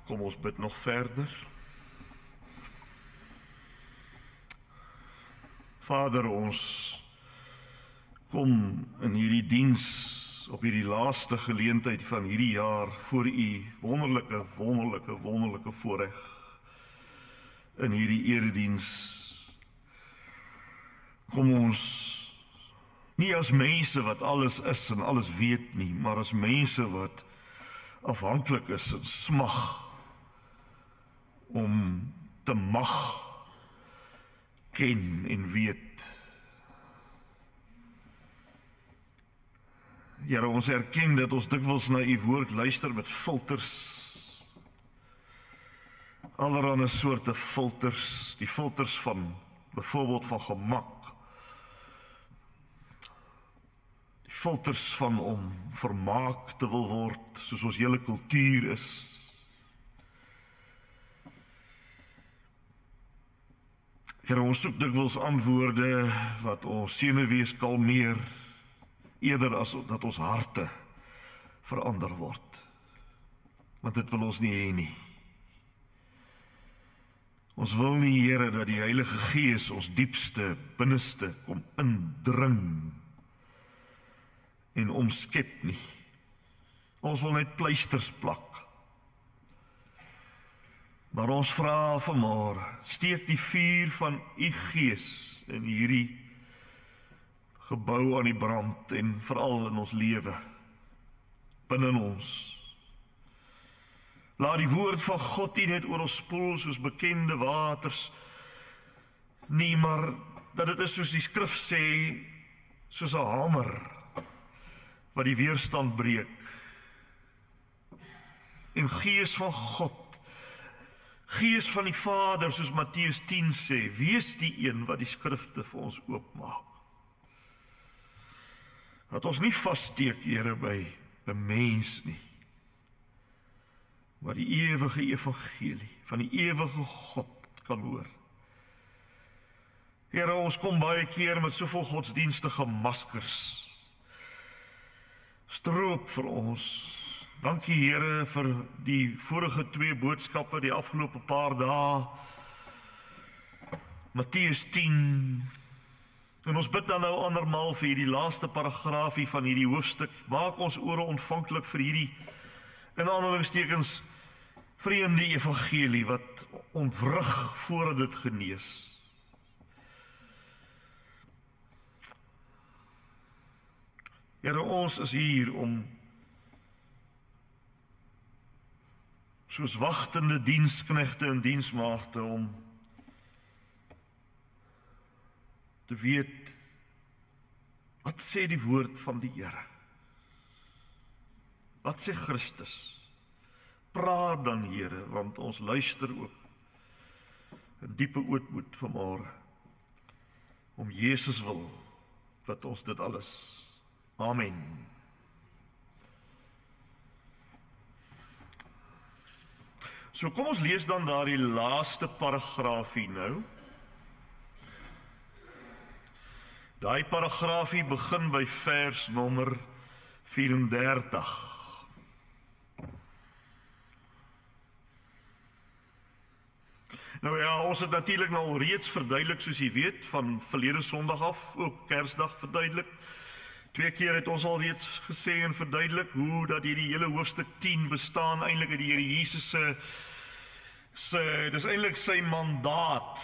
Kom ons bid nog verder. Vader, ons kom in hierdie diens op hierdie laaste geleentheid van hierdie jaar voor U wonderlike, wonderlike, wonderlike voorreg in hierdie erediens. Kom ons nie as mense wat alles is en alles weet nie, maar as mense wat afhanklik is en smag om te mag ken en weet. Here, ons erken dat ons dikwels na U woord luister met filters. Allerhande soorte filters, die filters van byvoorbeeld van gemak. Die filters van om vermaak te wil word, soos ons hele kultuur is. Here, ons soek dikwels antwoorde wat ons senuwees kalmeer, eerder as dat ons harte verander word. Want dit wil ons nie hê nie. Ons wil nie, Here, dat die Heilige Gees ons diepste, binneste kom indring en omskep nie. Ons wil net pleisters plak. Maar ons vra vanmôre, steek die vuur van U Gees in hierdie gebou aan die brand en veral in ons lewe, binne ons. Laat die woord van God nie net oor ons spoel soos bekende waters nie, maar dat dit is soos die skrif sê, soos 'n hamer wat die weerstand breek. En Gees van God, Gees van die Vader, soos Matteus 10 sê, wees die een wat die skrifte vir ons oopmaak. Dat ons nie vassteek, Here, by 'n mens nie, maar die ewige evangelie van die ewige God kan hoor. Here, ons kom baie keer met soveel godsdienstige maskers. Stroop vir ons. Dankie, Here, vir die vorige 2 boodskappe die afgelope paar dae. Matteus 10. En ons bid dan nou andermaal vir hierdie laaste paragraafie van hierdie hoofstuk. Maak ons ore ontvanklik vir hierdie, in aanhalingstekens, vreemde evangelie wat ontwrig voordat dit genees. Here, ons is hier om soos wagtende diensknegte en diensmaagde om te weet, wat sê die woord van die Here? Wat sê Christus? Praat dan, Here, want ons luister ook in diepe ootmoed vanmôre, om Jesus wil, dat ons dit alles. Amen. So kom ons lees dan daardie laaste paragraafie nou. Daai paragraafie begin by vers nommer 34. Nou ja, ons het natuurlik nou al reeds verduidelik, soos jy weet, van verlede Sondag af, ook Kersdag verduidelik. 2 keer het ons al reeds gesê en verduidelik hoe dat hierdie hele hoofstuk 10 bestaan eintlik uit die Here Jesus se dis eintlik sy mandaat,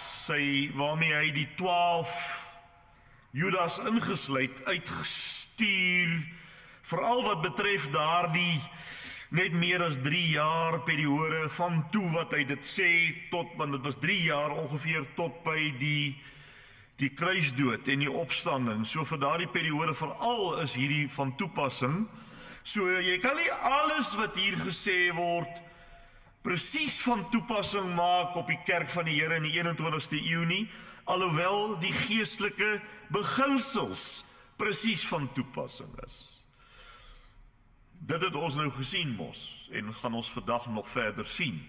waarmee hy die 12 Judas ingesluit uitgestuur, veral wat betref daardie net meer as 3 jaar periode van toe wat hy dit sê tot, want dit was 3 jaar ongeveer tot by die kruisdood en die opstanding. So vir daardie periode veral is hierdie van toepassing. So jy kan nie alles wat hier gesê word presies van toepassing maak op die kerk van die Here in die 21ste eeu nie, alhoewel die geestelike beginsels presies van toepassing is. Dit het ons nou gesien mos, en gaan ons vandag nog verder sien.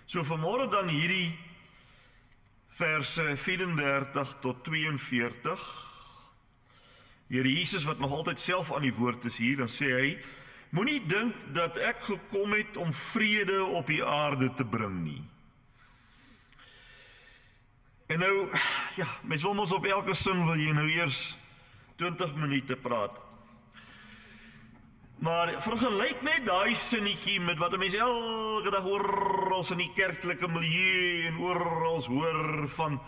So vanmôre dan hierdie verse 34 tot 42. Here Jesus wat nog altyd self aan die woord is hier, dan sê hy, Moenie dink dat ek gekom het om vrede op die aarde te bring nie. En nou, ja, mens wil ons op elke sin wil jy nou eers 20 minute praat. Maar vergelyk net daai sinnetjie met wat 'n mens elke dag oral in die kerklike milieu en oral hoor van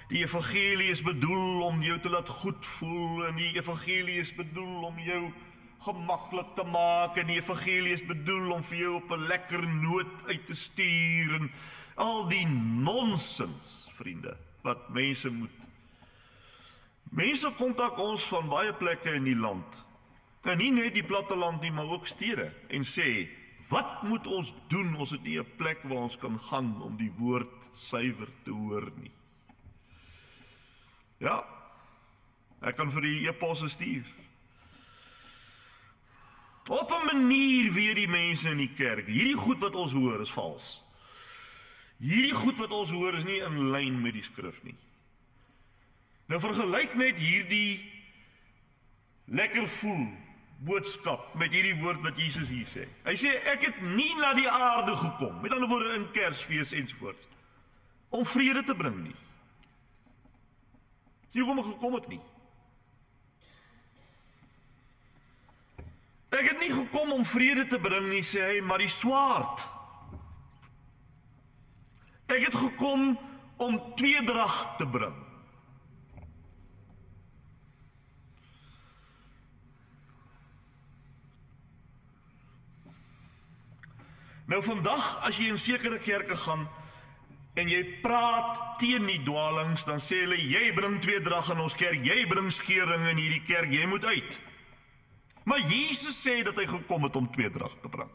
die evangelie is bedoel om jou te laat goed voel en die evangelie is bedoel om jou gemaklik te maak en die evangelie is bedoel om vir jou op 'n lekker noot uit te stuur en al die nonsens, vriende, wat mense moet. Mense kontak ons van baie plekke in die land. En nie net die platteland nie, maar ook stede. En sê, wat moet ons doen? Ons het nie 'n plek waar ons kan gaan om die woord suiwer te hoor nie. Ja, ek kan vir die e-posse stuur. Op 'n manier weet die mense in die kerk, hierdie goed wat ons hoor is vals. Hierdie goed wat ons hoor is nie in lyn met die skrif nie. Nou vergelyk net hierdie lekker voel boodskap met hierdie woord wat Jesus hier sê. Hy sê, ek het nie na die aarde gekom, met ander woorde in Kersfees ensovoorts, om vrede te bring nie. Sê hoekom ek gekom het nie. Ek het nie gekom om vrede te bring nie, sê hy, maar die swaard. Ek het gekom om tweedrag te bring. Nou vandag, as jy in sekere kerke gaan, en jy praat teen die dwalings, dan sê hulle, jy bring tweedrag in ons kerk, jy bring skeuring in hierdie kerk, jy moet uit. Maar Jesus sê dat hy gekom het om tweedrag te bring.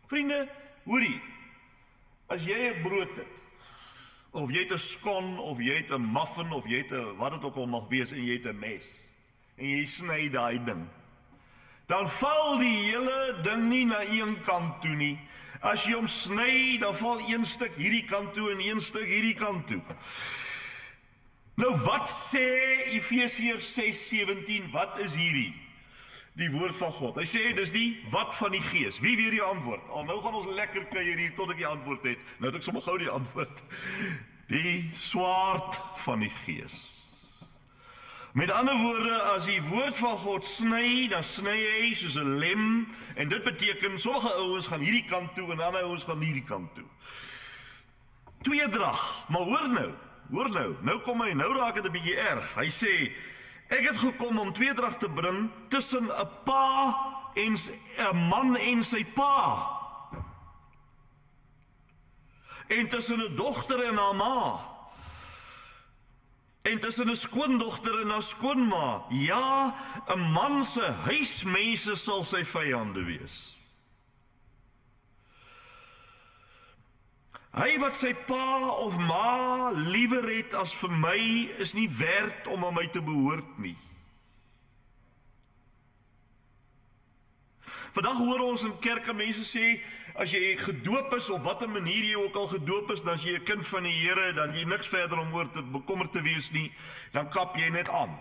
Vriende, hoorie, as jy 'n brood het, of jy het 'n skon, of jy het 'n muffin, of jy het 'n wat dit ook al mag wees, en jy het 'n mes, en jy sny daai ding, dan val die hele ding nie na een kant toe nie. As jy hom sny, dan val een stuk hierdie kant toe en een stuk hierdie kant toe. Nou wat sê Efesiërs 6:17, wat is hierdie? Die woord van God. Hy sê, dis die wat van die Gees. Wie weet die antwoord? Al nou gaan ons lekker kuier hier tot ek die antwoord het. Nou het ek sommer gou die antwoord. Die swaard van die Gees. Met ander woorde, as die woord van God sny, dan sny hy soos 'n lem, en dit beteken, sommige ouens gaan hierdie kant toe, en ander ouens gaan hierdie kant toe. Tweedrag, maar hoor nou kom hy, nou raak dit 'n bietjie erg. Hy sê, ek het gekom om tweedrag te bring, tussen 'n pa en 'n man en sy pa. En tussen 'n dogter en haar ma. En tussen 'n skoondogter en haar skoonma. Ja, 'n man se huismense sal sy vyande wees. Hy wat sy pa of ma liewer het as vir my, is nie werd om aan my te behoort nie. Vandag hoor ons in kerke mense sê, as jy gedoop is, op watter manier jy ook al gedoop is, dan as jy 'n kind van die Here, dan jy niks verder om oor te bekommerd te wees nie, dan kap jy net aan.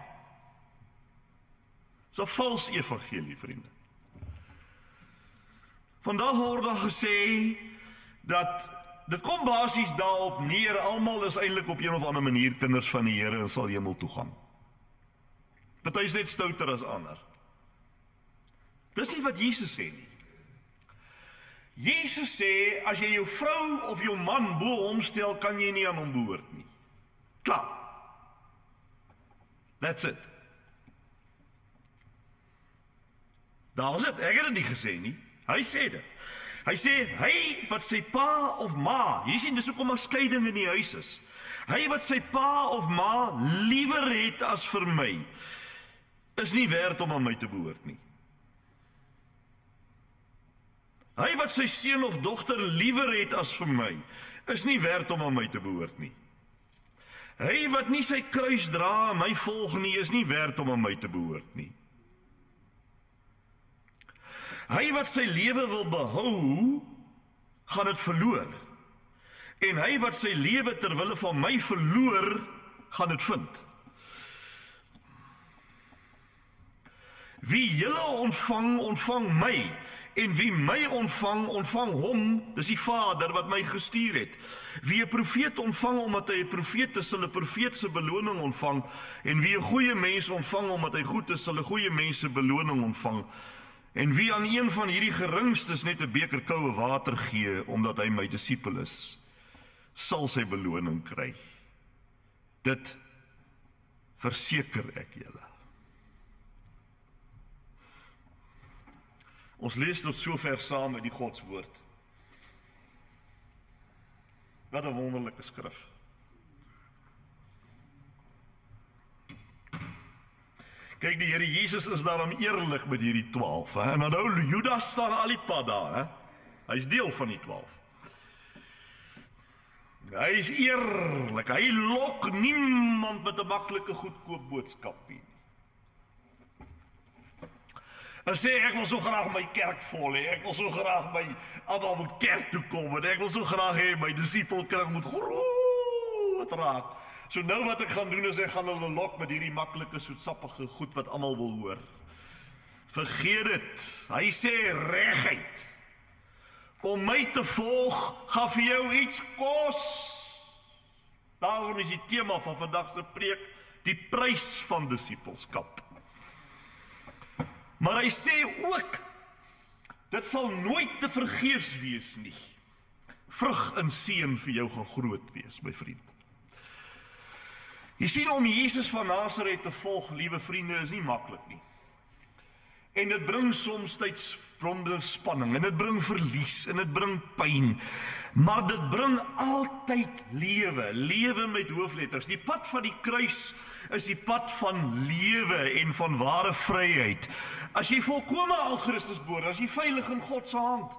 Dis 'n vals evangelie, vriende. Vandag word daar gesê, dat dit kom basies daarop neer, almal is eintlik op een of ander manier kinders van die Here en sal hemel toe gaan. Party is net stouter as ander. Dis nie wat Jesus sê nie. Jesus sê, as jy jou vrou of jou man bo hom stel, kan jy nie aan hom behoort nie. Klaar. That's it. Daar is dit, ek het dit nie gesê nie. Hy sê dit. Hy sê, hy wat sy pa of ma, jy sien, dis hoekom 'n skeiding in die huis is. Hy wat sy pa of ma liewer het as vir my, is nie werd om aan my te behoort nie. Hy wat sy seun of dogter liewer het as vir my, is nie werd om aan my te behoort nie. Hy wat nie sy kruis dra en my volg nie, is nie werd om aan my te behoort nie. Hy wat sy lewe wil behou, gaan dit verloor. En hy wat sy lewe ter wille van my verloor, gaan dit vind. Wie julle ontvang, ontvang my. En wie my ontvang, ontvang hom, dis die Vader wat my gestuur het. Wie 'n profeet ontvang omdat hy 'n profeet is, sal 'n profeet se beloning ontvang. En wie 'n goeie mens ontvang omdat hy goed is, sal 'n goeie mens se beloning ontvang. En wie aan een van hierdie geringstes net 'n beker koue water gee, omdat hy my disipel is, sal sy beloning kry. Dit verseker ek julle. Ons lees tot sover saam uit die Godswoord. Wat 'n wonderlike skrif. Kyk, die Here Jesus is daarom eerlik met hierdie 12, hè? En nou Judas staan al die pad daar, hè? Hy is deel van die 12. Hy is eerlik. Hy lok niemand met 'n maklike goedkoop boodskap nie. En sê, ek wil so graag my kerk vol hê, ek wil so graag my almal moet kerk toe kom, en ek wil so graag hê my disipelkring moet groot raak. So nou wat ek gaan doen is, ek gaan hulle lok met hierdie maklike, soetsappige goed wat almal wil hoor. Vergeet dit, hy sê reguit. Om my te volg, gaan vir jou iets kos. Daarom is die tema van vandag se preek, die prys van disipelskap. Maar hy sê ook, dit sal nooit te vergeefs wees nie. Vrug en seën vir jou gaan groot wees, my vriend. Jy sien, om Jesus van Nasaret te volg, liewe vriende, is nie maklik nie. En dit bring soms tyds spanning, en dit bring verlies, en dit bring pyn. Maar dit bring altyd lewe, lewe met hoofletters. Die pad van die kruis is die pad van lewe en van ware vryheid. As jy volkome aan Christus behoort, as jy veilig in God se hand,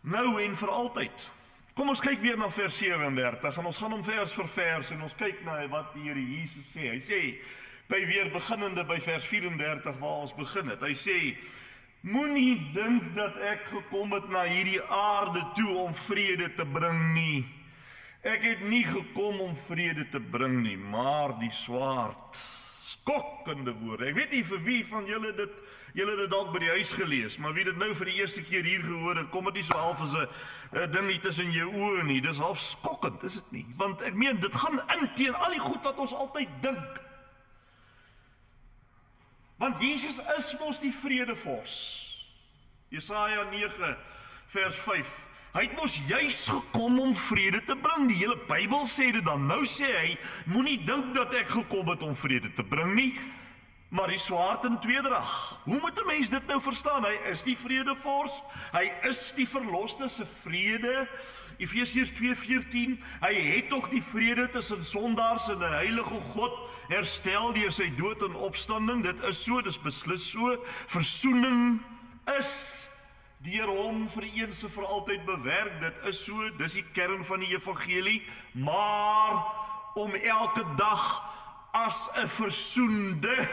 nou en vir altyd. Kom ons kyk weer na vers 37, en ons gaan om vers vir vers, en ons kyk na wat die Here Jesus sê. Hy sê, weer beginnende by vers 34 waar ons begin het. Hy sê, moenie dink dat ek gekom het na hierdie aarde toe om vrede te bring nie. Ek het nie gekom om vrede te bring nie, maar die swaard. Skokkende woorde. Ek weet nie vir wie van julle dit dalk by die huis gelees, maar wie dit nou vir die eerste keer hier gehoor het, kom dit nie so half as 'n ding nie tussen jou oë nie. Dis half skokkend, is dit nie? Want ek meen, dit gaan in teen al die goed wat ons altyd dink. Want Jesus is mos die vredevors. Jesaja 9 vers 5. Hy het mos juis gekom om vrede te bring. Die hele Bybel sê dit dan. Nou sê hy, moenie dink dat ek gekom het om vrede te bring nie, maar die swaard in tweedrag. Hoe moet 'n mens dit nou verstaan? Hy is die vredevors, hy is die verloste se vrede. Efesiërs 2:14, hy het tog die vrede tussen sondaars en 'n heilige God herstel deur sy dood en opstanding. Dit is so, dis beslis so. Versoening is deur hom vir eens en vir altyd bewerk. Dit is so, dis die kern van die evangelie. Maar om elke dag as 'n versoende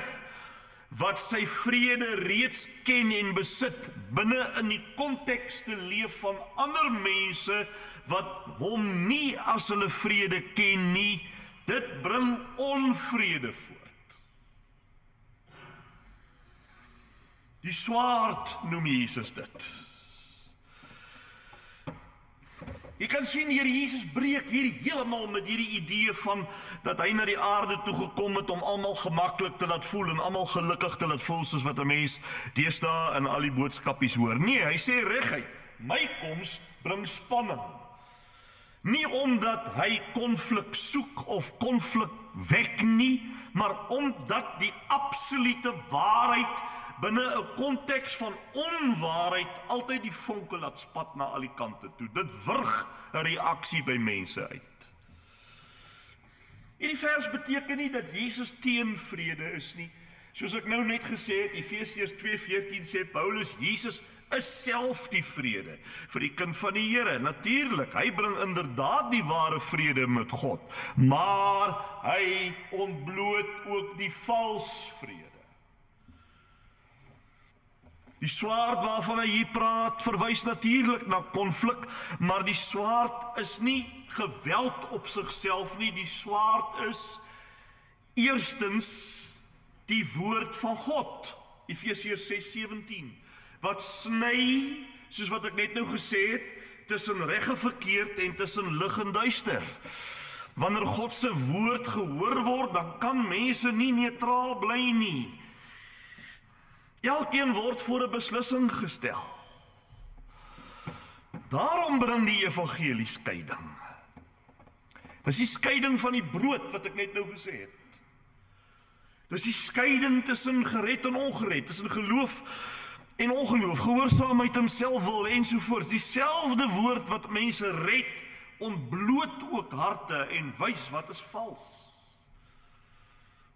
wat sy vrede reeds ken en besit, binne in die konteks te leef van ander mense wat hom nie as hulle vrede ken nie, dit bring onvrede voort. Die swaard noem Jesus dit. Jy kan sien, die Here Jesus breek hier heeltemal met hierdie idee van dat hy na die aarde toe gekom het om almal gemaklik te laat voel en almal gelukkig te laat voel soos wat 'n mens deesdae in al die boodskapies hoor. Nee, hy sê reguit, my koms bring spanning. Nie omdat hy konflik soek of konflik wek nie, maar omdat die absolute waarheid binne 'n konteks van onwaarheid altyd die vonke laat spat na al die kante toe. Dit wurg 'n reaksie by mense uit. Hierdie vers beteken nie dat Jesus teen vrede is nie. Soos ek nou net gesê het, Efesiërs 2:14 sê Paulus, Jesus is self die vrede vir die kind van die Here. Natuurlik, hy bring inderdaad die ware vrede met God, maar hy ontbloot ook die vals vrede. Die swaard waarvan hy hier praat, verwys natuurlik na konflik, maar die swaard is nie geweld op sigself nie. Die swaard is eerstens die woord van God. Efesiërs 6:17, wat sny, soos wat ek net nou gesê het, tussen reg en verkeerd en tussen lig en duister. Wanneer God se woord gehoor word, dan kan mense nie neutraal bly nie. Elkeen word voor 'n beslissing gestel. Daarom bring die evangelie skeiding. Dis die skeiding van die brood wat ek net nou gesê het. Dis die skeiding tussen gered en ongered, tussen geloof en ongeloof, gehoorsaamheid en selfwil ensovoorts. Dieselfde woord wat mense red, ontbloot ook harte en wys wat is vals.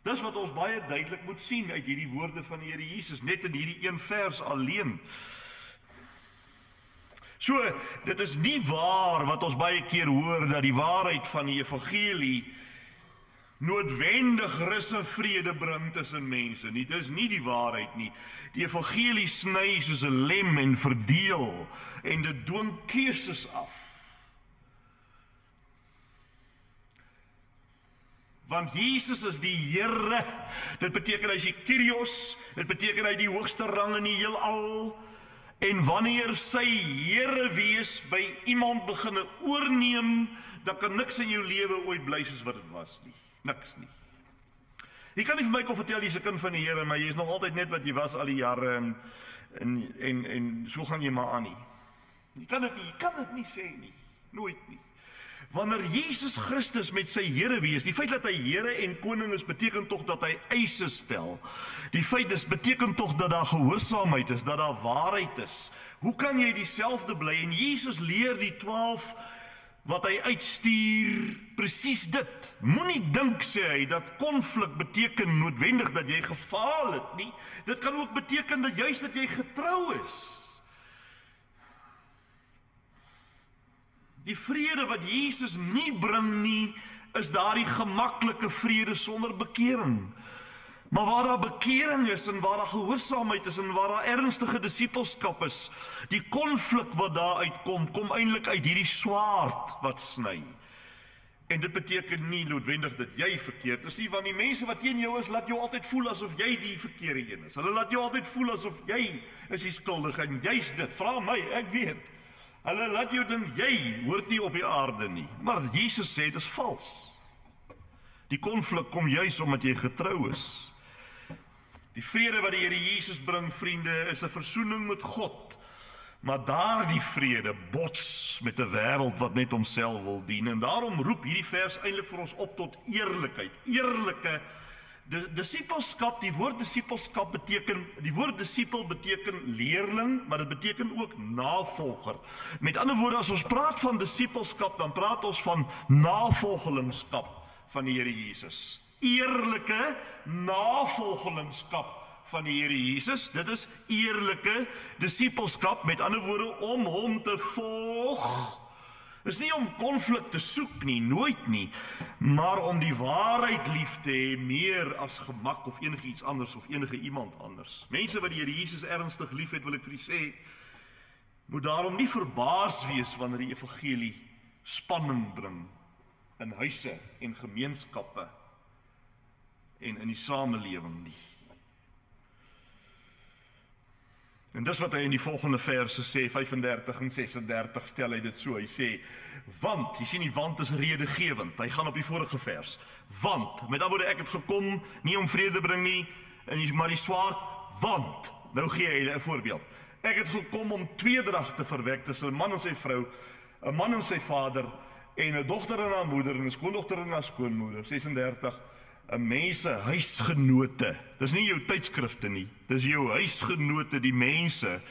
Dis wat ons baie duidelik moet sien uit hierdie woorde van die Here Jesus, net in hierdie een vers alleen. So, dit is nie waar wat ons baie keer hoor, dat die waarheid van die evangelie noodwendig rus en vrede bring tussen mense nie. Dis nie die waarheid nie. Die evangelie sny soos 'n lem en verdeel, en dit dwing keuses af. Want Jesus is die Here. Dit beteken hy is die Kyrios, dit beteken hy is die hoogste rang in die heelal. En wanneer sy Here wees by iemand beginne oorneem, dan kan niks in jou lewe ooit bly soos wat dit was nie. Niks nie. Jy kan nie vir my kom vertel jy's 'n kind van die Here, maar jy is nog altyd net wat jy was al die jare en so gaan jy maar aan nie. Jy kan dit nie sê nie. Nooit nie. Wanneer Jesus Christus met sy Here wees, die feit dat hy Here en koning is, beteken tog dat hy eise stel. Die feit beteken tog dat daar gehoorsaamheid is, dat daar waarheid is. Hoe kan jy dieselfde bly? En Jesus leer die 12 wat hy uitstuur, presies dit. Moenie dink, sê hy, dat konflik beteken noodwendig dat jy gefaal het nie. Dit kan ook beteken dat juist dat jy getrou is. Die vrede wat Jesus nie bring nie, is daardie gemaklike vrede sonder bekering. Maar waar daar bekering is en waar daar gehoorsaamheid is en waar daar ernstige disippelskap is, die konflik wat daar uitkom, kom eintlik uit hierdie swaard wat sny. En dit beteken nie noodwendig dat jy verkeerd is nie, want die mense wat teen jou is, laat jou altyd voel asof jy die verkeerde een is. Hulle laat jou altyd voel asof jy is die skuldige en jy's dit. Vra my, ek weet. Hulle laat jou dink jy hoort nie op die aarde nie. Maar Jesus sê dis vals. Die konflik kom juis omdat jy getrou is. Die vrede wat die Here Jesus bring, vriende, is 'n versoening met God. Maar daardie vrede bots met 'n wêreld wat net homself wil dien. En daarom roep hierdie vers eintlik vir ons op tot eerlikheid. Eerlike disipelskap, die woord disipel beteken leerling, maar dit beteken ook navolger. Met ander woorde, as ons praat van disipelskap, dan praat ons van navolgelingskap van die Here Jesus. Eerlike navolgelingskap van die Here Jesus. Dit is eerlike disipelskap, met ander woorde om hom te volg. Dit is nie om konflik te soek nie, nooit nie, maar om die waarheid lief te hê meer as gemak of enige iets anders of enige iemand anders. Mense wat die Here Jesus ernstig lief het, wil ek vir u sê, moet daarom nie verbaas wees wanneer die evangelie spanning bring in huise en gemeenskappe en in die samelewing nie. En dis wat hy in die volgende verse sê, 35 en 36, stel hy dit so, hy sê, want, jy sien die want is redegewend, hy gaan op die vorige vers, want, met ander woorde, ek het gekom, nie om vrede bring nie, maar die swaard, want, nou gee hy 'n voorbeeld, ek het gekom om tweedrag te verwek, tussen 'n man en sy vrou, 'n man en sy vader, en 'n dogter en haar moeder, en 'n skoondogter en haar skoonmoeder, 36, 'n mense huisgenote, dis nie jou tydskrifte nie, dis jou huisgenote, die mense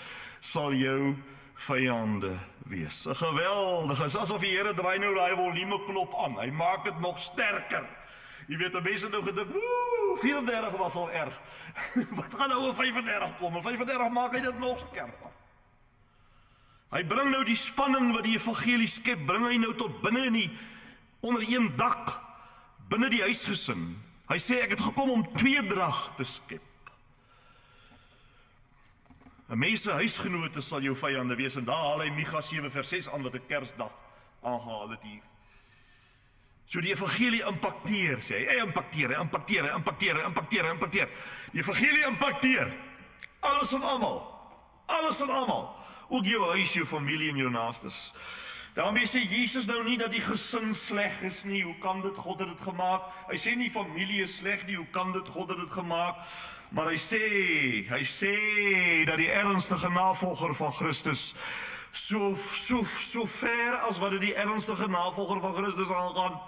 sal jou vyande wees. 'n geweldige, is asof die Here draai nou daai volume knop aan, hy maak dit nog sterker. Jy weet, die mense nou gedink, 34 was al erg, wat gaan nou 'n 35 kom, en 35 maak hy dit nog skerper. Hy bring nou die spanning wat die evangelie skep, bring hy nou tot binne in die, onder een dak, binne die huisgesin. Hy sê, ek het gekom om tweedrag te skep. 'n mens se huisgenote sal jou vyande wees, en daar haal hy Micha 7 vers 6 aan, wat 'n Kersdag aangehaal het hier. So die evangelie impakteer, sê hy impakteer. Die evangelie impakteer. Alles en almal. Alles en almal. Ook jou huis, jou familie en jou naastes. Daarmee sê Jesus nou nie dat die gesin sleg is nie. Hoe kan dit? God het dit gemaak. Hy sê nie familie is sleg nie. Hoe kan dit? God het dit gemaak. Maar hy sê dat die ernstige navolger van Christus so ver as wat dit die ernstige navolger van Christus aangaan,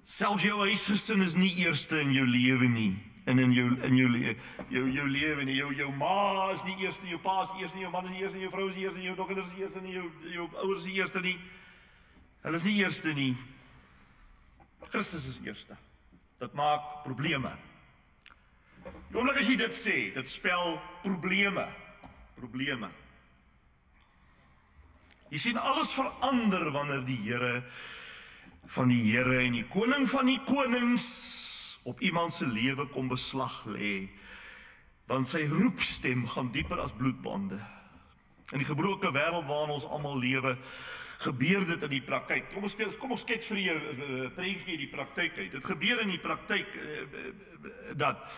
selfs jou huisgesin is nie eerste in jou lewe nie. En in jou lewe nie. Jou ma is nie eerste, jou pa is nie eerste, jou man is nie eerste, jou vrou is nie eerste, jou dogter is nie eerste nie, jou ouers is nie eerste nie. Hulle is nie eerste nie. Christus is eerste. Dit maak probleme. Die oomblik as jy dit sê, dit spel probleme. Probleme. Jy sien alles verander wanneer die Here van die Here en die koning van die konings op iemand se lewe kom beslag lê, want sy roepstem gaan dieper as bloedbande. In die gebroke wêreld waarin ons almal lewe, gebeur dit in die praktyk. Kom ons kyk vir jou prentjie die praktyk uit. Dit gebeur in die praktyk dat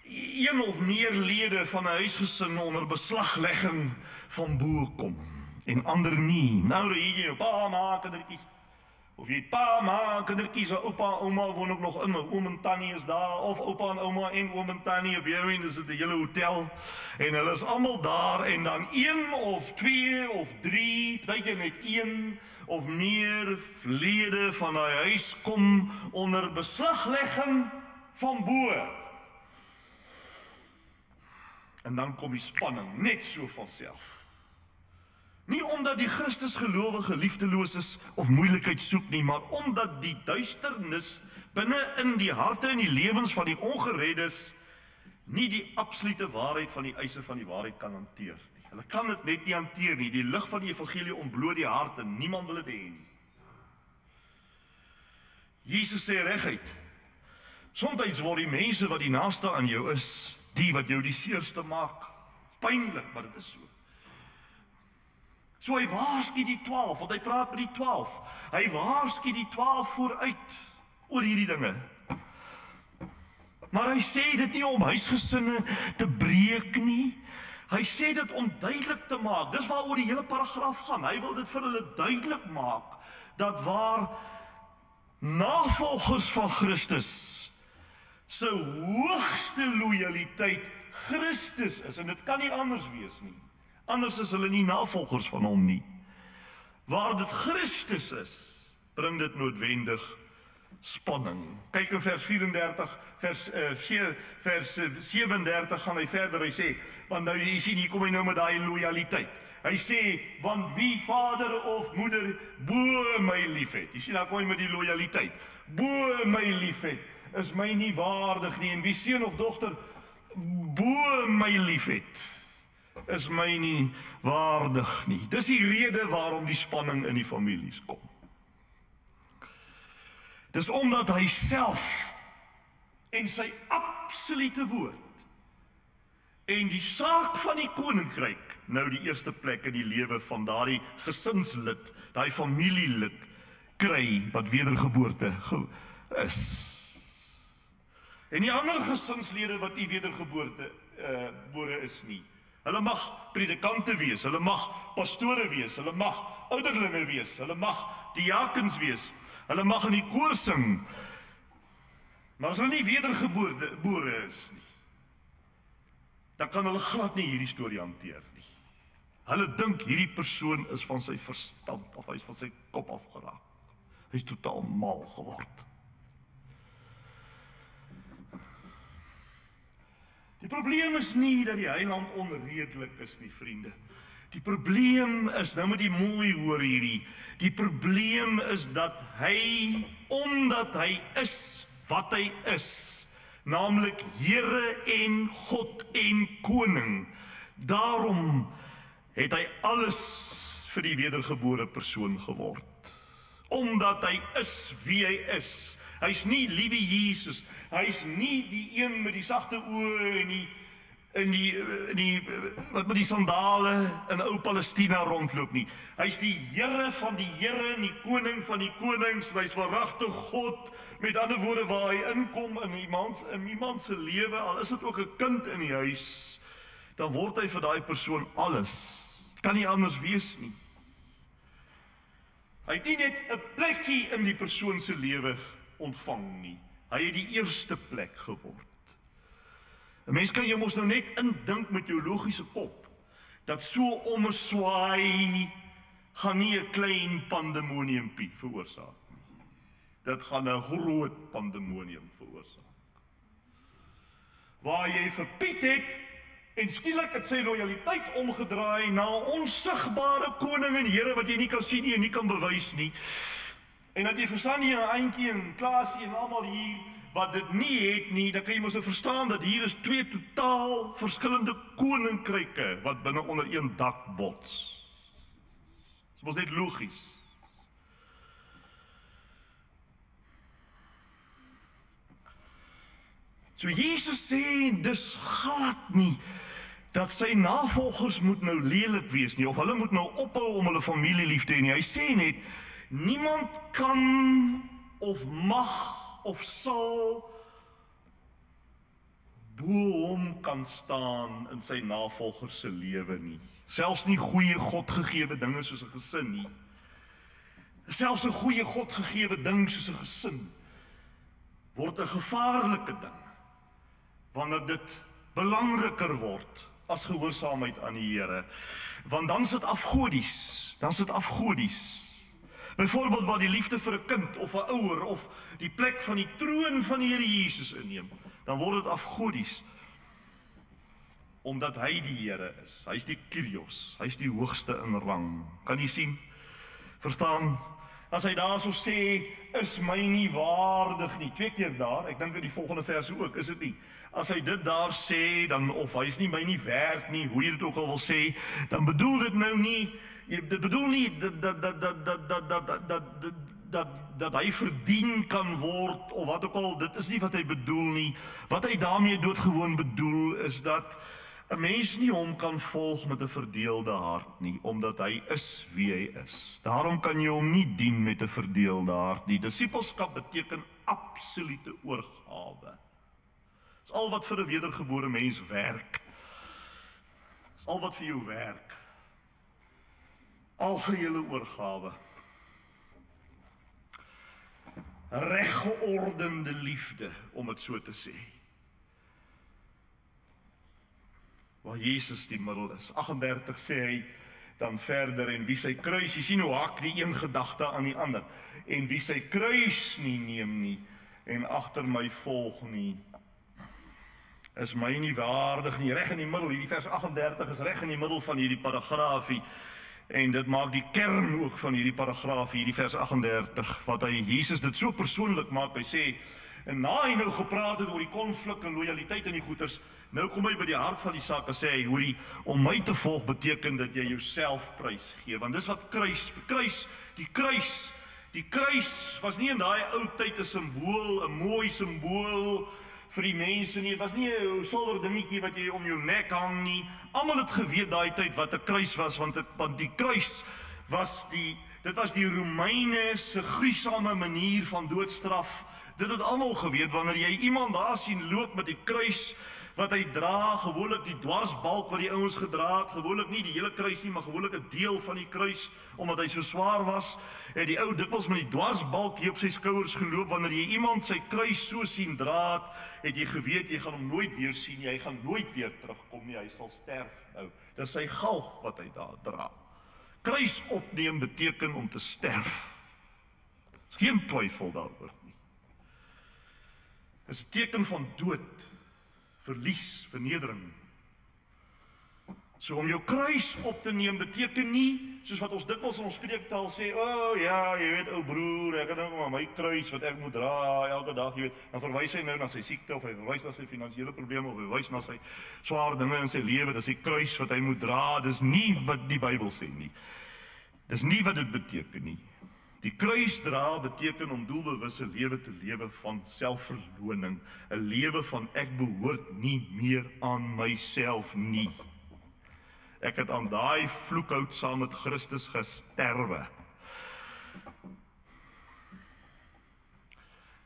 een of meer lede van 'n huisgesin onder beslaglegging van bo kom en ander nie. Nou hier jou pa ma kindertjies. Of jy pa, ma, kindertjies, oupa, ouma woon ook nog in, oom en tannie is daar, of oupa en ouma en oom en tannie op Heroin, dis die hele hotel, en hulle is almal daar, en dan 1 of 2 of 3, partykeer net 1 of meer lede van die huis kom onder beslaglegging van bo. En dan kom die spanning, net so vanself. Nie omdat die Christusgelowige liefdeloos is of moeilikheid soek nie, maar omdat die duisternis binne in die harte en die lewens van die ongereddes nie die absolute waarheid van die eise van die waarheid kan hanteer nie. Hulle kan dit net nie hanteer nie. Die lig van die evangelie ontbloot die hart en niemand wil dit hê nie. Jesus sê reguit, soms word die mense wat die naaste aan jou is, die wat jou die seerste maak. Pynlik, maar dit is so. So hy waarsku die 12, want hy praat met die 12. Hy waarsku die 12 vooruit oor hierdie dinge. Maar hy sê dit nie om huisgesinne te breek nie. Hy sê dit om duidelik te maak. Dis waaroor die hele paragraaf gaan. Hy wil dit vir hulle duidelik maak dat waar navolgers van Christus se hoogste lojaliteit Christus is, en dit kan nie anders wees nie. Anders is hulle nie navolgers van hom nie. Waar dit Christus is, bring dit noodwendig spanning. Kyk in vers 34, vers 37 gaan hy verder, hy sê, want nou jy sien, hier kom hy nou met daai lojaliteit. Hy sê, want wie vader of moeder bo my liefhet, jy sien, daar kom hy met die lojaliteit, bo my liefhet, is my nie waardig nie, en wie seun of dogter bo my liefhet, is my nie waardig nie. Dis die rede waarom die spanning in die families kom. Dis omdat hy self en sy absolute woord en die saak van die koninkryk nou die eerste plek in die lewe van daardie gesinslid, daai familielid kry wat wedergeboorte is. En die ander gesinslede wat nie wedergeboorte is nie. Hulle mag predikante wees, hulle mag pastore wees, hulle mag ouderlinge wees, hulle mag diakens wees, hulle mag in die koor sing, maar as hulle nie wedergebore is nie, dan kan hulle glad nie hierdie storie hanteer nie. Hulle dink hierdie persoon is van sy verstand of hy is van sy kop afgeraak. Hy is totaal mal geword. Die probleem is nie dat die heiland onredelik is nie, vriende. Die probleem is, nou moet jy mooi hoor hierdie, die probleem is dat hy, omdat hy is wat hy is, naamlik Here en God en Koning, daarom het hy alles vir die wedergebore persoon geword. Omdat hy is wie hy is. Hy's nie liewe Jesus, hy's nie die een met die sagte oë en wat met die sandale in ou Palestina rondloop nie. Hy's die Here van die Here en die koning van die konings, hy's waaragtig God, met ander woorde waar hy inkom in iemand se lewe, al is dit ook 'n kind in die huis, dan word hy vir daai persoon alles. Kan nie anders wees nie. Hy het nie net 'n plekkie in die persoon se lewe ontvang nie. Hy het die eerste plek geword. 'n Mens kan jou mos nou net indink met jou logiese kop, dat so om 'n swaai gaan nie 'n klein pandemoniumpie veroorsaak nie. Dit gaan 'n groot pandemonium veroorsaak. Waar jy vir Piet het, en skielik het sy loyaliteit omgedraai na 'n onsigbare koning en Here wat jy nie kan sien nie en nie kan bewys nie. En dat jy verstaan nie 'n Auntie en Klaasie en almal hier wat dit nie het nie, dan kan jy mos nou verstaan dat hier is twee totaal verskillende koninkryke wat binne onder een dak bots. Dit is mos net logies. So Jesus sê dis glad nie dat sy navolgers moet nou lelik wees nie, of hulle moet nou ophou om hulle familie lief te hê nie. Hy sê net, niemand kan of mag of sal bo hom kan staan in sy navolgers se lewe nie. Selfs nie goeie Godgegewe dinge soos 'n gesin nie. Selfs 'n goeie Godgegewe ding soos 'n gesin word 'n gevaarlike ding wanneer dit belangriker word as gehoorsaamheid aan die Here. Want dan is dit afgodies. Byvoorbeeld waar die liefde vir 'n kind of 'n ouer of die plek van die troon van die Here Jesus inneem, dan word dit afgodies. Omdat hy die Here is. Hy's die Kyrios, hy's die hoogste in rang. Kan jy sien? Verstaan? As hy daar so sê, is my nie waardig nie. 2 keer daar, ek dink in die volgende vers ook, is dit nie? As hy dit daar sê, dan of hy is nie my nie werd nie, hoe jy dit ook al wil sê, dan bedoel dit nou nie, dit bedoel nie dat hy verdien kan word, of wat ook al, dit is nie wat hy bedoel nie. Wat hy daarmee doodgewoon bedoel, is dat 'n mens nie hom kan volg met 'n verdeelde hart nie, omdat hy is wie hy is. Daarom kan jy hom nie dien met 'n verdeelde hart nie. Disippelskap beteken absolute oorgawe. Dis al wat vir 'n wedergebore mens werk. Dis al wat vir jou werk. Algehele oorgawe. Reggeordende liefde, om het so te sê. Waar Jesus die middel is. 38 sê hy dan verder, en wie sy kruis, jy sien hoe haak die een gedagte aan die ander, en wie sy kruis nie neem nie, en agter my volg nie, is my nie waardig nie. Reg in die middel, hierdie vers 38 is reg in die middel van hierdie paragraafie, en dit maak die kern ook van hierdie paragraafie, hierdie vers 38, wat hy Jesus dit so persoonlik maak. Hy sê, en na hy nou gepraat het oor die konflik en loyaliteit in die goeters, nou kom hy by die hart van die saak en sê hy, hoorie, om my te volg beteken dat jy jouself prys gee, want dis wat die kruis was nie in daai ou tyd 'n simbool, 'n mooi simbool vir die mense nie. Dit was nie 'n silwer dingetjie wat jy om jou nek hang nie. Almal het geweet daai tyd wat 'n kruis was, want die kruis was dit was die Romeine se gruisame manier van doodstraf. Dit het almal geweet. Wanneer jy iemand daar sien loop met die kruis wat hy dra, gewoonlik die dwarsbalk wat die ouens gedra het, gewoonlik nie die hele kruis nie, maar gewoonlik 'n deel van die kruis, omdat hy so swaar was, het die ou dikwels met die dwarsbalk hier op sy skouers geloop. Wanneer jy iemand sy kruis so sien dra, het jy geweet jy gaan hom nooit weer sien nie, hy gaan nooit weer terugkom nie, hy sal sterf nou. Dis sy galg wat hy daar dra. Kruis opneem beteken om te sterf. Is geen twyfel daaroor nie. Dis 'n teken van dood, verlies, vernedering. So om jou kruis op te neem beteken nie, soos wat ons dikwels in ons spreektaal sê, ja, jy weet, ou broer, ek het nou maar my kruis wat ek moet dra elke dag, jy weet, dan verwys hy nou na sy siekte, of hy verwys na sy finansiële probleme, of hy verwys na sy swaar dinge in sy lewe, dis die kruis wat hy moet dra. Dis nie wat die Bybel sê nie. Dis nie wat dit beteken nie. Die kruis dra beteken om doelbewuste lewe te lewe van selfverloning, 'n lewe van ek behoort nie meer aan myself nie. Ek het aan daai vloekhout saam met Christus gesterwe.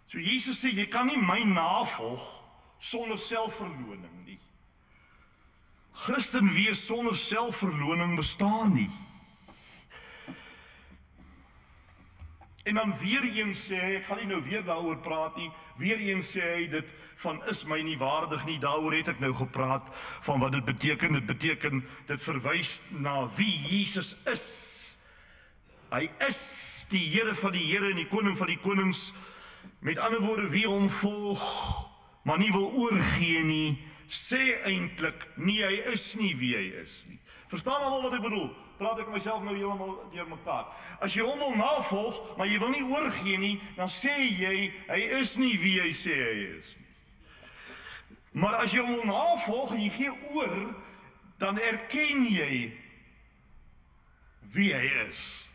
So Jesus sê, jy kan nie my navolg sonder selfverloning nie. Christen wees sonder selfverloning bestaan nie. En dan weer eens sê hy, ek gaan nie nou weer daaroor praat nie, weer eens sê hy dit van is my nie waardig nie, daaroor het ek nou gepraat, van wat dit beteken, dit verwys na wie Jesus is. Hy is die Here van die Here en die Koning van die konings, met ander woorde, wie hom volg, maar nie wil oorgee nie, sê eintlik, nie, hy is nie wie hy is nie. Verstaan almal wat ek bedoel? Praat ek myself nou helemaal deur mekaar. As jy hom wil navolg, maar jy wil nie oorgee nie, dan sê jy, hy is nie wie hy sê hy is nie. Maar as jy hom wil navolg en jy gee oor, dan erken jy wie hy is.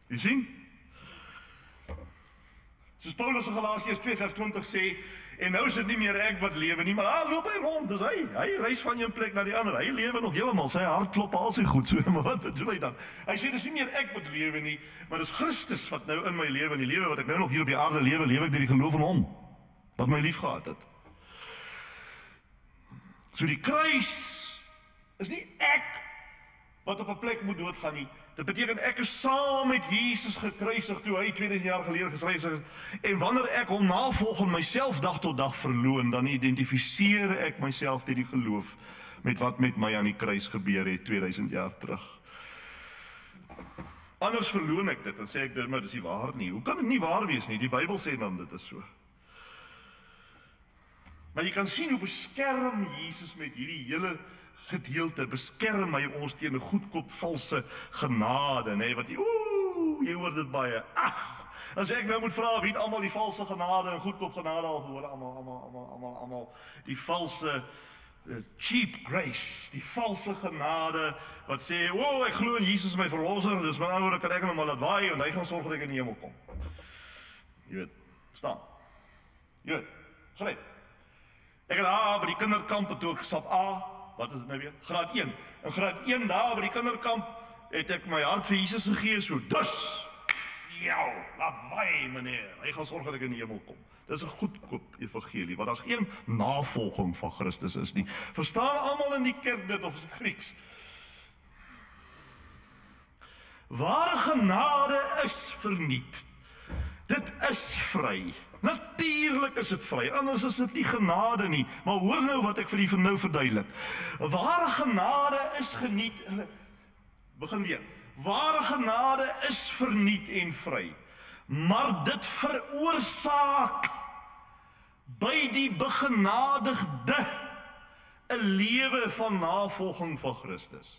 Jy sien? Soos Paulus in Galasiërs 2:20 sê, en nou is dit nie meer ek wat lewe nie, maar daar loop hy rond, dis hy reis van een plek na die ander, hy lewe nog heeltemal, sy hart klop al sy goed, so, maar wat bedoel hy dan? Hy sê, dis nie meer ek wat lewe nie, maar dis Christus wat nou in my lewe, en die lewe wat ek nou nog hier op die aarde lewe, lewe ek deur die geloof in hom, wat my lief gehad het. So die kruis is nie ek wat op 'n plek moet doodgaan nie. Dit beteken ek is saam met Jesus gekruisig toe hy 2000 jaar gelede gekruisig is. En wanneer ek hom navolg en myself dag tot dag verloon, dan identifiseer ek myself deur die geloof met wat met my aan die kruis gebeur het 2000 jaar terug. Anders verloon ek dit, dan sê ek dit, maar dis nie waar nie. Hoe kan dit nie waar wees nie? Die Bybel sê dan dit is so. Maar jy kan sien hoe beskerm Jesus met hierdie hele gedeelte, beskerm hy ons teen 'n goedkoop valse genade, nê, wat jy hoor dit baie. As ek nou moet vra wie het almal die valse genade en goedkoop genade al gehoor, almal die valse cheap grace, die valse genade wat sê, ek glo in Jesus is my verlosser, dis my ouer kan ek hom maar laat waai en hy gaan sorg dat ek in die hemel kom. Jy weet, staan. Jy weet, gryp. Ek het by die kinderkamp toe ek stap wat is dit nou weer? Graad 1. In graad 1 daar by die kinderkamp het ek my hart vir Jesus gegee, so dus, laat waai meneer, hy gaan sorg dat ek in die hemel kom. Dis 'n goedkoop evangelie, wat daar geen navolging van Christus is nie. Verstaan almal in die kerk dit, of is dit Grieks? Ware genade is verniet. Dit is vry. Natuurlik is dit vry, anders is dit nie genade nie. Maar hoor nou wat ek vir u nou verduidelik. Ware genade is geniet, begin weer. Ware genade is verniet en vry. Maar dit veroorsaak by die begenadigde 'n lewe van navolging van Christus.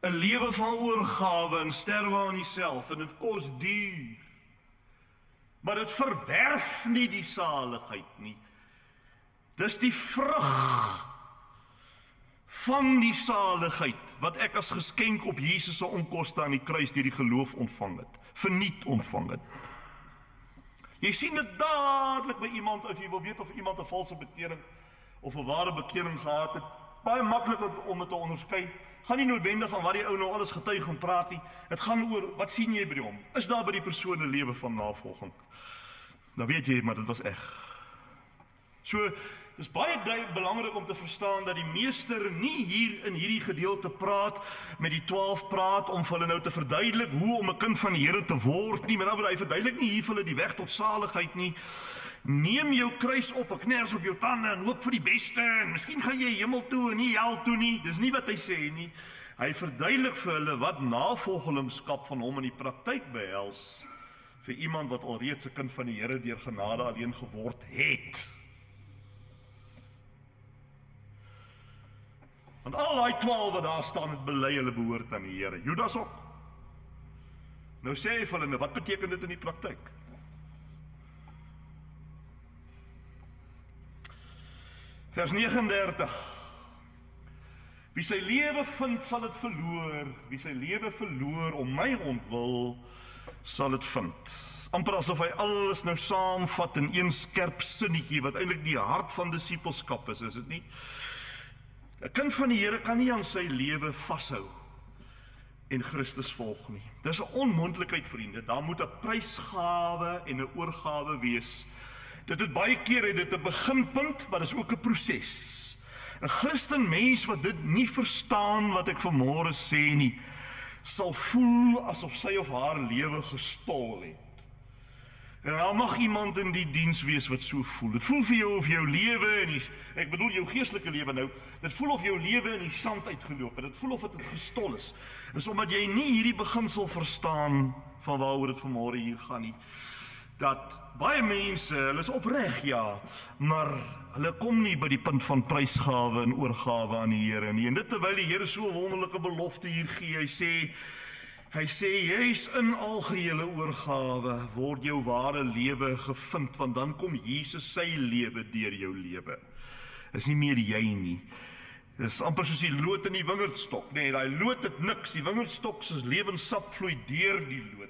'n lewe van oorgawe en sterwe aan jouself, en dit kos duur. Maar dit verwerf nie die saligheid nie. Dis die vrug van die saligheid wat ek as geskenk op Jesus se onkoste aan die kruis deur die geloof ontvang het, verniet ontvang het. Jy sien dit dadelik by iemand, as jy wil weet of iemand 'n valse bekering of 'n ware bekering gehad het, baie maklik om dit te onderskei. Gaan nie noodwendig aan wat die ou nou alles getuig en praat nie. Dit gaan oor, wat sien jy by hom? Is daar by die persoon 'n lewe van navolging? Dan weet jy, maar dit was eg. So, dis baie belangrik om te verstaan dat die meester nie hier in hierdie gedeelte praat, met die 12 praat, om vir hulle nou te verduidelik hoe om 'n kind van die Here te word nie, maar hy verduidelik nie hier vir hulle die weg tot saligheid nie. Neem jou kruis op, 'n kners op jou tande en hoop vir die beste, en miskien gaan jy hemel toe en nie hel toe nie. Dis nie wat hy sê nie. Hy verduidelik vir hulle wat navolgelingskap van hom in die praktyk behels, vir iemand wat alreeds 'n kind van die Here deur genade alleen geword het. Want al daai 12 wat daar staan, het bely hulle behoort aan die Here. Judas ook. Nou sê hy vir hulle, wat beteken dit in die praktyk? Vers 39. Wie sy lewe vind, sal dit verloor. Wie sy lewe verloor om my ontwil, sal dit vind. Amper asof hy alles nou saamvat in een skerp sinnetjie, wat eintlik die hart van disippelskap is dit nie? 'n Kind van die Here kan nie aan sy lewe vashou en Christus volg nie. Dis 'n onmoontlikheid, vriende. Daar moet 'n prysgawe en 'n oorgawe wees. Dit het baie keer dit 'n beginpunt, maar dis ook 'n proses. 'n Christen mens wat dit nie verstaan wat ek vanmôre sê nie, sal voel asof sy of haar lewe gestol het. En daar mag iemand in die diens wees wat so voel. Dit voel vir jou of jou lewe en ek bedoel jou geestelike lewe nou, dit voel of jou lewe in die sand uitgeloop het. Dit voel of dit gestol is. Dis omdat jy nie hierdie beginsel verstaan van waaroor dit vanmôre hier gaan nie. Dat baie mense, hulle is opreg, ja, maar hulle kom nie by die punt van prysgawe en oorgawe aan die Here nie. En dit terwyl die Here so 'n wonderlike belofte hier gee. Hy sê, jy's in algehele oorgawe, word jou ware lewe gevind, want dan kom Jesus sy lewe deur jou lewe. Is nie meer jy nie. Dis amper soos die loot in die wingerdstok, nee, daai loot het niks, die wingerdstok se lewenssap vloei deur die loot.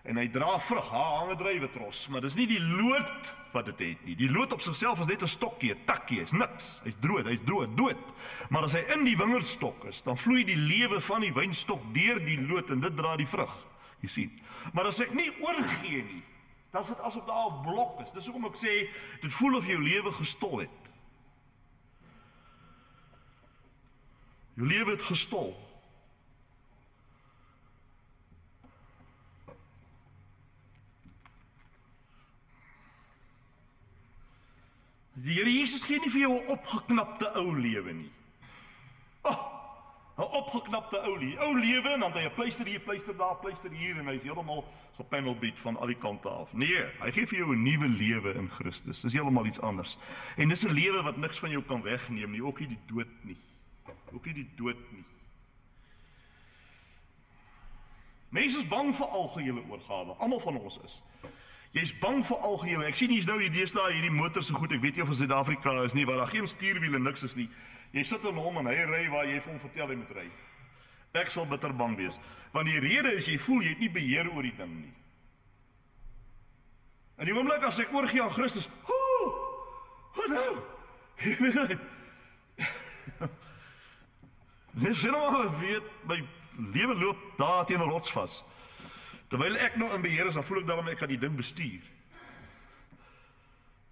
En hy dra vrug, hang 'n druiwetros, maar dis nie die loot wat dit het nie. Die loot op sigself is net 'n stokkie, 'n takkie, is niks. Hy's dood. Maar as hy in die wingerdstok is, dan vloei die lewe van die wynstok deur die loot en dit dra die vrug. Jy sien. Maar as ek nie oorgee nie, dan is dit asof daar 'n blok is. Dis hoekom ek sê, dit voel of jou lewe gestol het. Jou lewe het gestol. Die Here Jesus gee nie vir jou 'n opgeknapte ou lewe nie. 'n opgeknapte ou lewe en dan het hy 'n pleister hier, pleister daar, pleister hier en hy is heeltemal gepanelbeat van al die kante af. Nee, hy gee vir jou 'n nuwe lewe in Christus. Dis heeltemal iets anders. En dis 'n lewe wat niks van jou kan wegneem nie, ook nie die dood nie. Mense is bang vir algehele oorgawe. Almal van ons is. Jy's bang vir algehele. Ek sien hier's nou deesdae hierdie motors so goed. Ek weet nie of in Suid-Afrika is nie, waar daar geen stuurwiele niks is nie. Jy sit in hom en hy ry waar jy vir hom vertel hy moet ry. Ek sal bitter bang wees, want die rede is jy voel jy het nie beheer oor die ding nie. En die oomblik as ek oorgee aan Christus, wat nou? Dis nou weet my lewe loop daar teen 'n rots vas. Terwyl ek nou in beheer is, dan voel ek daarom ek kan die ding bestuur.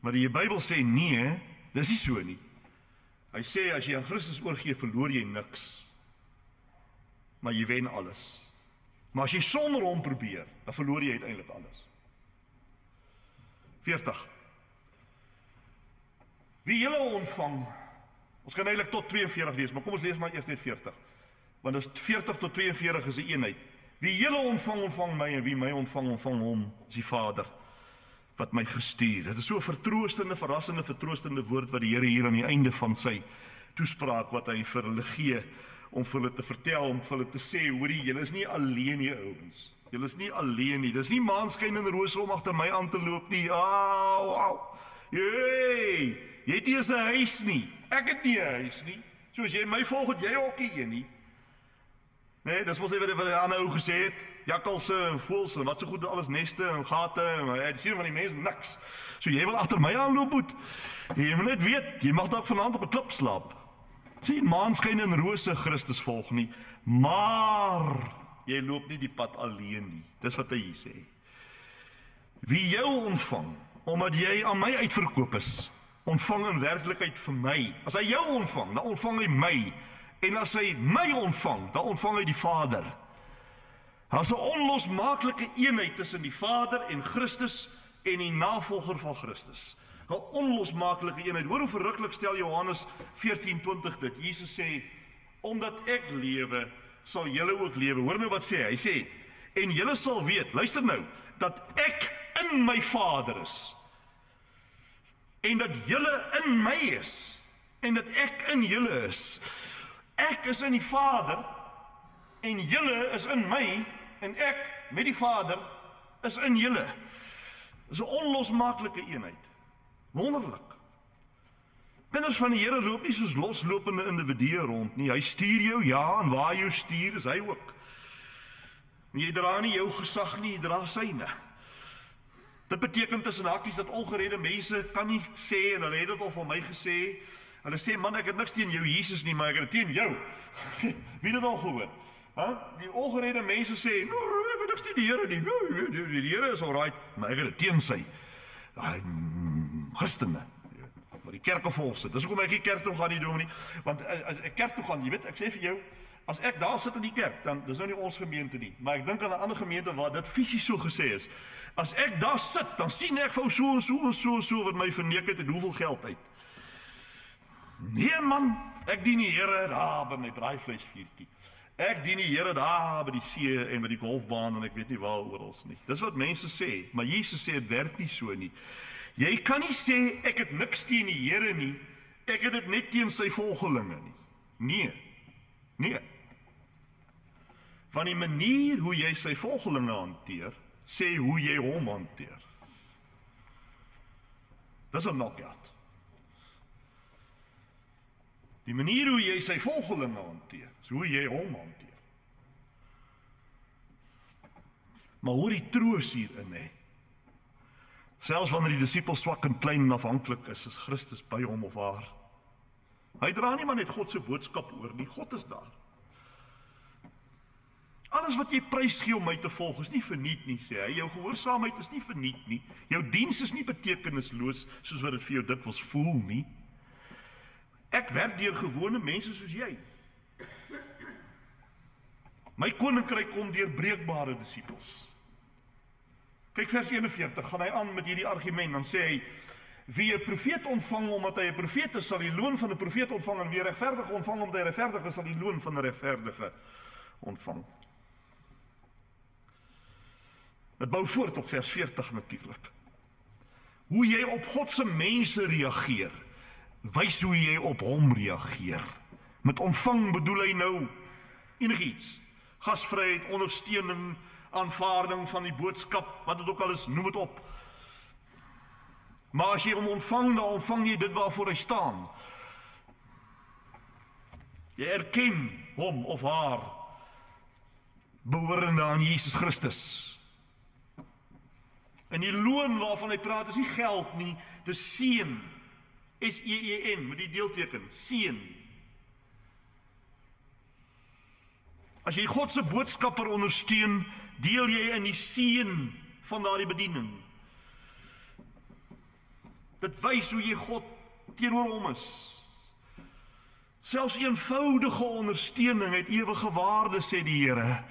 Maar die Bybel sê nee, dis nie so nie. Hy sê as jy aan Christus oorgee, verloor jy niks. Maar jy wen alles. Maar as jy sonder hom probeer, dan verloor jy uiteindelik alles. 40. Wie julle ontvang, ons kan eintlik tot 42 lees, maar kom ons lees maar eers net 40. Want as 40 tot 42 is 'n eenheid. Wie julle ontvang, ontvang my, en wie my ontvang, ontvang hom, is die Vader wat my gestuur. Dit is so 'n verrassende woord wat die Here hier aan die einde van sy toespraak wat hy vir hulle gee, om vir hulle te vertel, om vir hulle te sê, hoorie, julle is nie alleen nie, ouens. Julle is nie alleen nie. Dis nie maanskyn en rose om agter my aan te loop nie. Jy het nie eens 'n huis nie. Ek het nie 'n huis nie. So as jy my volg, het jy ook nie een nie. Nee, dis mos net wat 'n ander ou gesê het. Jakkalse en voëls en wat so goed alles neste en gate en die sien van die mense niks. So jy wil agter my aanloop moet. Jy moet net weet, jy mag dalk vanaand op 'n klip slaap. Sien maanskyn en rose Christus volg nie, maar jy loop nie die pad alleen nie. Dis wat hy sê. Wie jou ontvang, omdat jy aan my uitverkoop is, ontvang in werklikheid vir my. As hy jou ontvang, dan ontvang hy my. En as hy my ontvang, dan ontvang hy die Vader. Daar's 'n onlosmaaklike eenheid tussen die Vader en Christus en die navolger van Christus. 'n Onlosmaaklike eenheid. Hoor hoe verruklik stel Johannes 14:20 dit. Jesus sê, omdat ek lewe, sal julle ook lewe. Hoor nou wat sê hy? Hy sê, en julle sal weet, luister nou, dat ek in my Vader is. En dat julle in my is. En dat ek in julle is. Ek is in die Vader, en julle is in my, en ek met die Vader is in julle. Dis 'n onlosmaaklike eenheid. Wonderlik. Kinders van die Here loop nie soos loslopende individue rond nie. Hy stuur jou, ja, en waar jou stuur is hy ook. En jy dra nie jou gesag nie, jy dra syne. Dit beteken tussen hakies dat ongeredde mense kan nie sê, en hulle het dit al van my gesê, hulle sê, man, ek het niks teen jou Jesus nie, maar ek het dit teen jou. Wie het dit al gehoor? Die ongeredde mense sê, nou, ek het niks teen die Here nie, nou, die Here is alright, maar ek het dit teen sy Christene, wat die kerke vol sit. Dis hoekom ek die kerk toe gaan nie doen nie, want as ek kerk toe gaan, jy weet, ek sê vir jou, as ek daar sit in die kerk, dan dis nou nie ons gemeente nie, maar ek dink aan 'n ander gemeente waar dit fisies so gesê is. As ek daar sit, dan sien ek vir so en so en so en so wat my verneek het en hoeveel geld uit. Nee man, ek dien die Here daar by my braaivleisvuurtjie. Ek dien die Here daar by die see en by die golfbaan en ek weet nie waar oral nie. Dis wat mense sê, maar Jesus sê dit werk nie so nie. Jy kan nie sê ek het niks teen die Here nie, ek het dit net teen sy volgelinge nie. Nee. Van die manier hoe jy sy volgelinge hanteer, sê hoe jy hom hanteer. Dis 'n knockout. Die manier hoe jy sy volgelinge hanteer, is hoe jy hom hanteer. Maar hoor die troos hierin, hè. Selfs wanneer die disipels swak en klein en afhanklik is Christus by hom of haar. Hy dra nie maar net God se boodskap oor nie, God is daar. Alles wat jy prys gee om my te volg is nie verniet nie, sê hy. Jou gehoorsaamheid is nie verniet nie. Jou diens is nie betekenisloos soos wat dit vir jou dikwels voel nie. Ek werk deur gewone mense soos jy. My koninkryk kom deur breekbare disipels. Kyk vers 41, gaan hy aan met hierdie argument, dan sê hy, wie 'n profeet ontvang omdat hy 'n profeet is, sal die loon van 'n profeet ontvang, en wie regverdig ontvang omdat hy regverdig is, sal die loon van 'n regverdige ontvang. Het bou voort op vers 40 natuurlik. Hoe jy op God se mense reageer, wys hoe jy op hom reageer. Met ontvang bedoel hy nou enigiets. Gasvryheid, ondersteuning, aanvaarding van die boodskap, wat dit ook al is, noem dit op. Maar as jy hom ontvang, dan ontvang jy dit waarvoor hy staan. Jy erken hom of haar behorende aan Jesus Christus. En die loon waarvan hy praat is nie geld nie, dis seën. S-E-E-N, met die deelteken, seën. As jy God se boodskapper ondersteun, deel jy in die seën van daardie bediening. Dit wys hoe jy God teenoor hom is. Selfs eenvoudige ondersteuning het ewige waarde, sê die Here.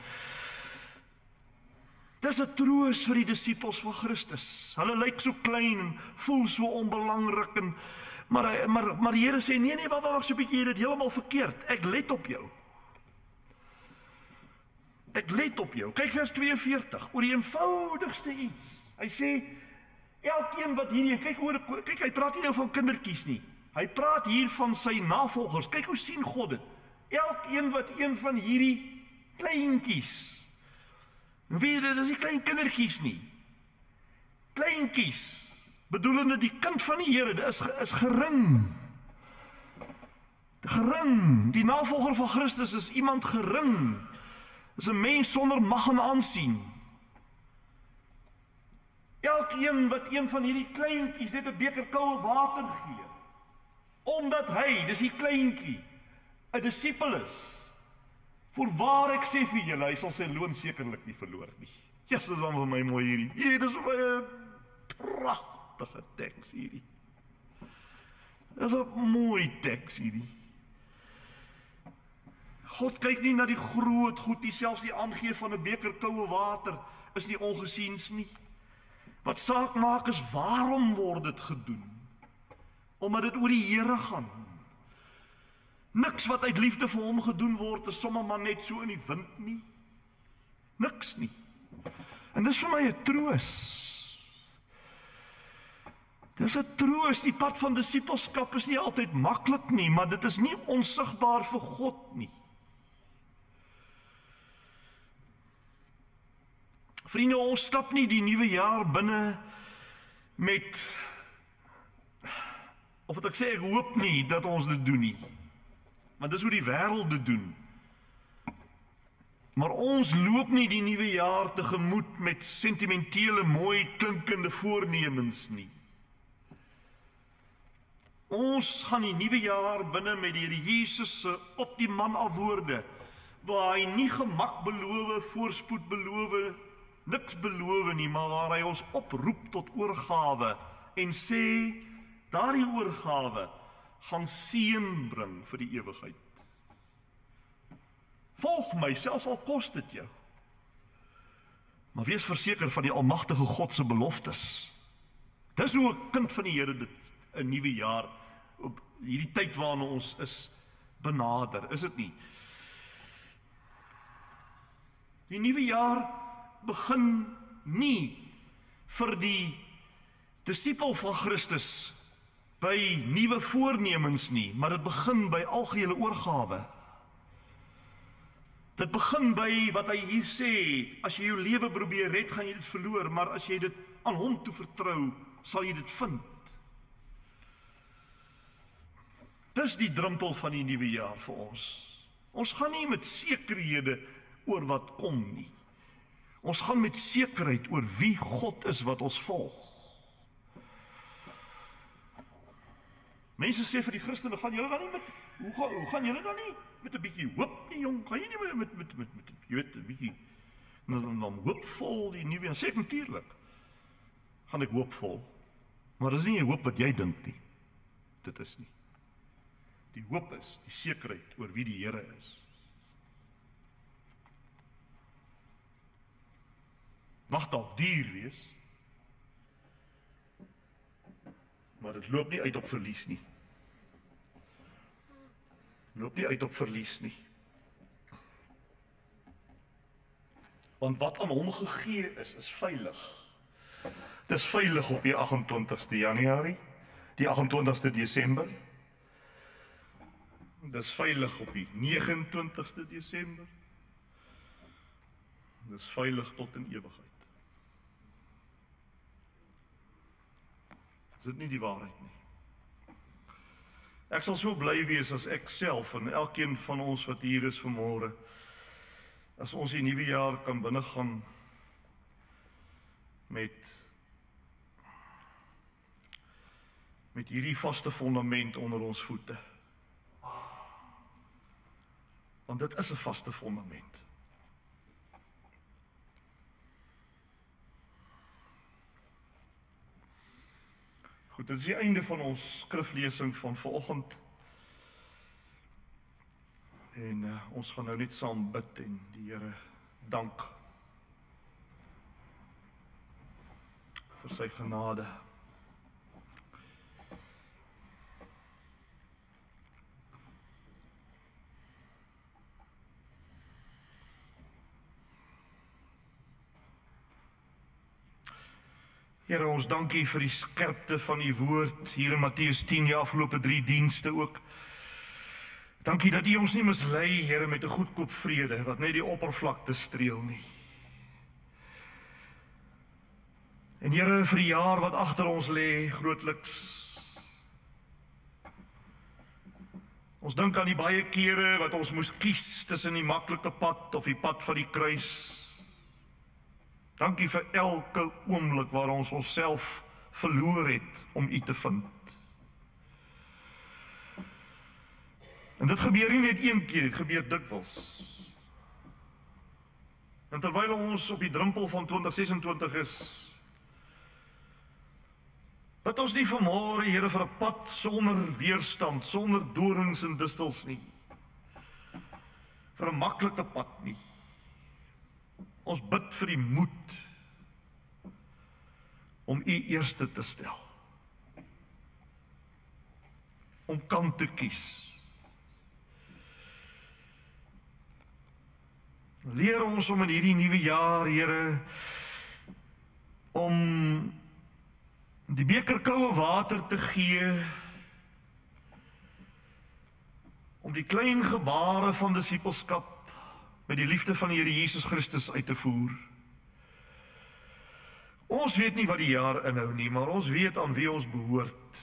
Dis 'n troos vir die disipels van Christus. Hulle lyk so klein en voel so onbelangrik en maar die Here sê nee, wag so 'n bietjie, jy het dit heeltemal verkeerd. Ek let op jou. Ek let op jou. Kyk vers 42, oor die eenvoudigste iets. Hy sê elkeen wat hierdie, kyk hy praat nie nou van kindertjies nie. Hy praat hier van sy navolgers. Kyk hoe sien God dit. Elkeen wat een van hierdie kleintjies. Weet jy, dit is nie klein kindertjies nie. Kleintjies, bedoelende die kind van die Here, dit is gering. Gering. Die navolger van Christus is iemand gering. Is 'n mens sonder mag en aansien. Elkeen wat een van hierdie kleintjies net 'n beker koue water gee, omdat hy, dis die kleintjie, 'n disipel is. Voorwaar ek sê vir julle, hy sal sy loon sekerlik nie verloor nie. Ja, dis dan vir my mooi hierdie. Hier, dis vir 'n pragtige teks hierdie. Dis 'n mooi teks hierdie. God kyk nie na die groot goed nie, selfs die aangee van 'n beker koue water is nie ongesiens nie. Wat saak maak is waarom word dit gedoen? Omdat dit oor die Here gaan. Niks wat uit liefde vir hom gedoen word is sommer maar net so in die wind nie. Niks nie. En dis vir my 'n troos. Dis 'n troos. Die pad van disipelskap is nie altyd maklik nie, maar dit is nie onsigbaar vir God nie. Vriende, ons stap nie die nuwe jaar binne met Of wat ek sê, ek hoop nie dat ons dit doen nie. Want dis hoe die wêreld dit doen. Maar ons loop nie die nuwe jaar tegemoet met sentimentele, mooi klinkende voornemens nie. Ons gaan die nuwe jaar binne met die Here Jesus se op die man af woorde, waar hy nie gemak beloof, voorspoed beloof, niks beloof nie, maar waar hy ons oproep tot oorgawe en sê, daardie oorgawe gaan seën bring vir die ewigheid. Volg my, selfs al kos dit jou. Maar wees verseker van die almagtige God se beloftes. Dis hoe 'n kind van die Here dit 'n nuwe jaar op hierdie tyd waarna ons is benader, is dit nie? Die nuwe jaar begin nie vir die disipel van Christus by nuwe voornemens nie, maar dit begin by algehele oorgawe. Dit begin by wat hy hier sê, as jy jou lewe probeer red, gaan jy dit verloor, maar as jy dit aan hom toe vertrou, sal jy dit vind. Dis die drempel van die nuwe jaar vir ons. Ons gaan nie met sekerhede oor wat kom nie. Ons gaan met sekerheid oor wie God is wat ons volg. Mense sê vir die Christene, gaan julle dan nie met, hoe gaan julle dan nie met 'n bietjie hoop nie, jong? Gaan jy nie met jy weet, 'n bietjie dan hoopvol die nuwe jaar? Sê ek natuurlik, gaan ek hoopvol. Maar dis nie 'n hoop wat jy dink nie. Dit is nie. Die hoop is die sekerheid oor wie die Here is. Mag dalk duur wees, maar dit loop nie uit op verlies nie. Loop nie uit op verlies nie. Want wat aan hom gegee is veilig. Dis veilig op die 28ste Januarie, die 28ste Desember. Dis veilig op die 29ste Desember. Dis veilig tot in ewigheid. Is dit nie die waarheid nie? Ek sal so bly wees as ek self en elkeen van ons wat hier is vanmôre, as ons die nuwe jaar kan binnegaan met hierdie vaste fundament onder ons voete. Want dit is 'n vaste fundament. Goed, dit is die einde van ons skriflesing van vanoggend. En ons gaan nou net saam bid en die Here dank vir sy genade. Here, ons dankie vir die skerpte van die woord hier in Matteus 10, die afgelope 3 dienste ook. Dankie dat U ons nie mislei, Here, met 'n goedkoop vrede wat net die oppervlakte streel nie. En Here, vir die jaar wat agter ons lê, grootliks. Ons dink aan die baie kere wat ons moes kies tussen die maklike pad of die pad van die kruis. Dankie vir elke oomblik waar ons onsself verloor het om U te vind. En dit gebeur nie net een keer, dit gebeur dikwels. En terwyl ons op die drempel van 2026 is, dat ons nie vanmôre, Here, vir 'n pad sonder weerstand, sonder dorings en distels nie. Vir 'n maklike pad nie. Ons bid vir die moed om U eerste te stel. Om kant te kies. Leer ons om in hierdie nuwe jaar, Here, om die beker koue water te gee, om die klein gebare van disipelskap met die liefde van die Here Jesus Christus uit te voer. Ons weet nie wat die jaar inhou nie, maar ons weet aan wie ons behoort.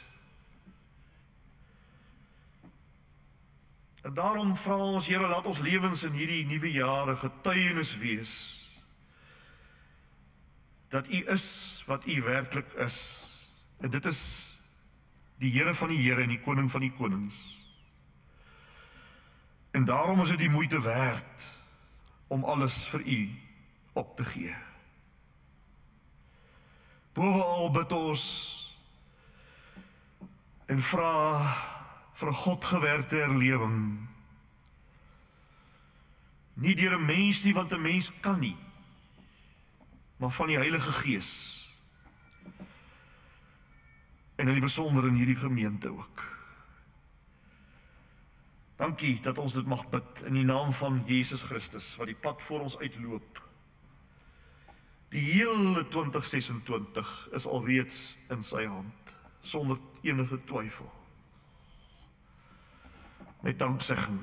En daarom vra ons, Here, laat ons lewens in hierdie nuwe jare getuienis wees dat U is wat U werklik is. En dit is die Here van die Here en die Koning van die konings. En daarom is dit die moeite werd om alles vir U op te gee. Bovenal bid ons en vra vir 'n Godgewerkte herlewing. Nie deur 'n mens nie, want 'n mens kan nie, maar van die Heilige Gees. En in die besonder in hierdie gemeente ook. Dankie dat ons dit mag bid in die naam van Jesus Christus, wat die pad voor ons uitloop. Die hele 2026 is alreeds in sy hand, sonder enige twyfel. Met danksegging.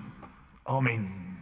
Amen.